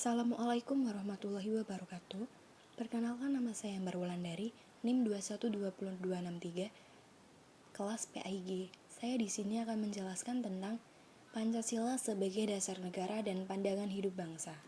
Assalamualaikum warahmatullahi wabarakatuh. Perkenalkan, nama saya Ambar Wulandari, NIM 2122263, kelas PAIG. Saya di sini akan menjelaskan tentang Pancasila sebagai dasar negara dan pandangan hidup bangsa.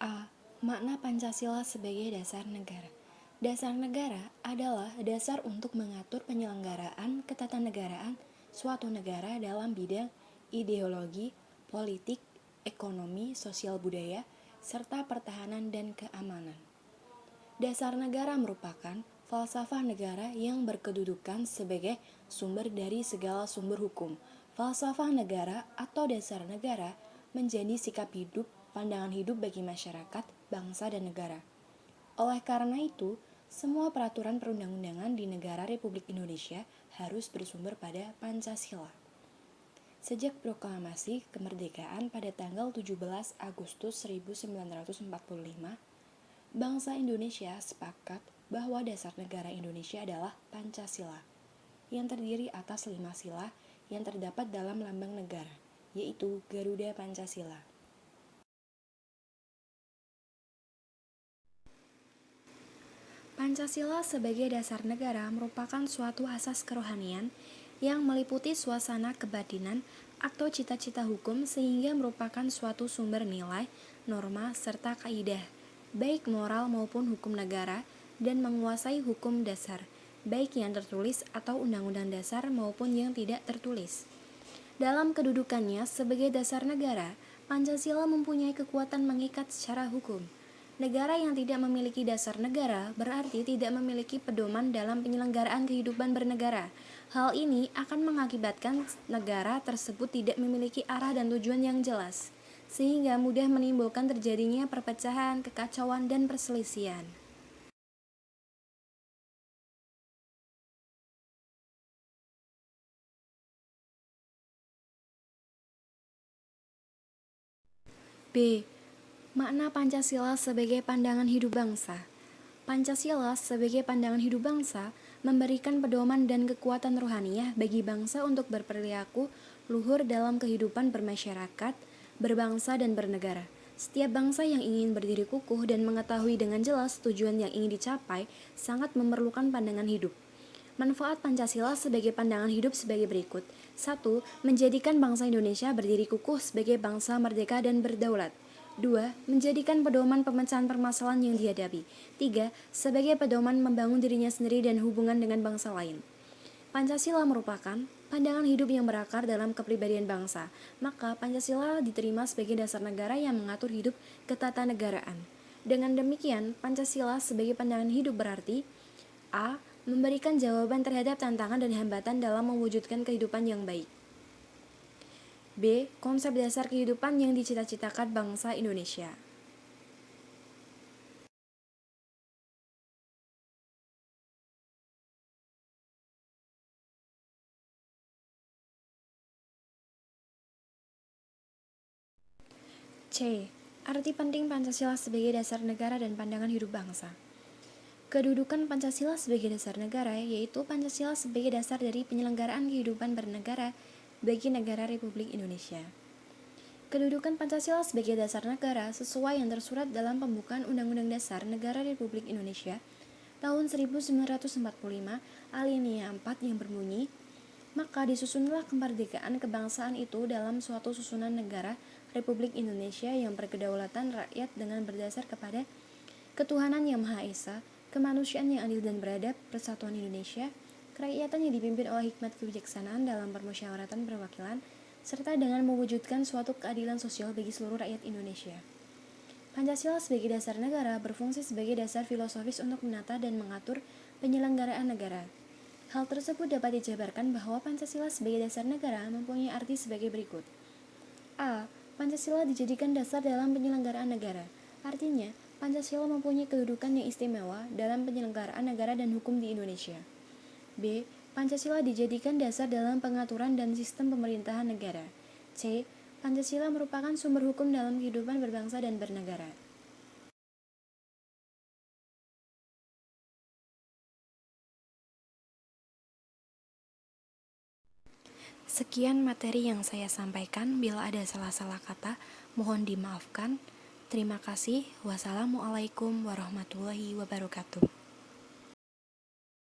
A. Makna Pancasila sebagai dasar negara. Dasar negara adalah dasar untuk mengatur penyelenggaraan ketatanegaraan suatu negara dalam bidang ideologi, politik, ekonomi, sosial budaya, serta pertahanan dan keamanan. Dasar negara merupakan falsafah negara yang berkedudukan sebagai sumber dari segala sumber hukum. Falsafah negara atau dasar negara menjadi sikap hidup, pandangan hidup bagi masyarakat, bangsa, dan negara. Oleh karena itu, semua peraturan perundang-undangan di negara Republik Indonesia harus bersumber pada Pancasila. Sejak proklamasi kemerdekaan pada tanggal 17 Agustus 1945, bangsa Indonesia sepakat bahwa dasar negara Indonesia adalah Pancasila, yang terdiri atas 5 sila yang terdapat dalam lambang negara, yaitu Garuda Pancasila. Pancasila sebagai dasar negara merupakan suatu asas kerohanian yang meliputi suasana kebatinan atau cita-cita hukum sehingga merupakan suatu sumber nilai, norma, serta kaidah, baik moral maupun hukum negara, dan menguasai hukum dasar, baik yang tertulis atau undang-undang dasar maupun yang tidak tertulis. Dalam kedudukannya sebagai dasar negara, Pancasila mempunyai kekuatan mengikat secara hukum. Negara yang tidak memiliki dasar negara berarti tidak memiliki pedoman dalam penyelenggaraan kehidupan bernegara. Hal ini akan mengakibatkan negara tersebut tidak memiliki arah dan tujuan yang jelas, sehingga mudah menimbulkan terjadinya perpecahan, kekacauan, dan perselisihan. B. Makna Pancasila sebagai pandangan hidup bangsa. Pancasila sebagai pandangan hidup bangsa memberikan pedoman dan kekuatan rohaniah bagi bangsa untuk berperilaku luhur dalam kehidupan bermasyarakat, berbangsa, dan bernegara. Setiap bangsa yang ingin berdiri kukuh dan mengetahui dengan jelas tujuan yang ingin dicapai sangat memerlukan pandangan hidup. Manfaat Pancasila sebagai pandangan hidup sebagai berikut. 1. Menjadikan bangsa Indonesia berdiri kukuh sebagai bangsa merdeka dan berdaulat. 2. Menjadikan pedoman pemecahan permasalahan yang dihadapi. 3. Sebagai pedoman membangun dirinya sendiri dan hubungan dengan bangsa lain. Pancasila merupakan pandangan hidup yang berakar dalam kepribadian bangsa. Maka Pancasila diterima sebagai dasar negara yang mengatur hidup ketatanegaraan. Dengan demikian, Pancasila sebagai pandangan hidup berarti A. Memberikan jawaban terhadap tantangan dan hambatan dalam mewujudkan kehidupan yang baik. B. Konsep dasar kehidupan yang dicita-citakan bangsa Indonesia. C. Arti penting Pancasila sebagai dasar negara dan pandangan hidup bangsa. Kedudukan Pancasila sebagai dasar negara yaitu Pancasila sebagai dasar dari penyelenggaraan kehidupan bernegara bagi negara Republik Indonesia. Kedudukan Pancasila sebagai dasar negara sesuai yang tersurat dalam pembukaan Undang-Undang Dasar Negara Republik Indonesia tahun 1945 alinea 4 yang berbunyi, maka disusunlah kemerdekaan kebangsaan itu dalam suatu susunan negara Republik Indonesia yang berkedaulatan rakyat dengan berdasar kepada ketuhanan yang Maha Esa, kemanusiaan yang adil dan beradab, persatuan Indonesia, kerakyatan yang dipimpin oleh hikmat kebijaksanaan dalam permusyawaratan perwakilan, serta dengan mewujudkan suatu keadilan sosial bagi seluruh rakyat Indonesia. Pancasila sebagai dasar negara berfungsi sebagai dasar filosofis untuk menata dan mengatur penyelenggaraan negara. Hal tersebut dapat dijabarkan bahwa Pancasila sebagai dasar negara mempunyai arti sebagai berikut. A. Pancasila dijadikan dasar dalam penyelenggaraan negara. Artinya, Pancasila mempunyai kedudukan yang istimewa dalam penyelenggaraan negara dan hukum di Indonesia. B. Pancasila dijadikan dasar dalam pengaturan dan sistem pemerintahan negara. C. Pancasila merupakan sumber hukum dalam kehidupan berbangsa dan bernegara. Sekian materi yang saya sampaikan. Bila ada salah-salah kata, mohon dimaafkan. Terima kasih. Wassalamualaikum warahmatullahi wabarakatuh.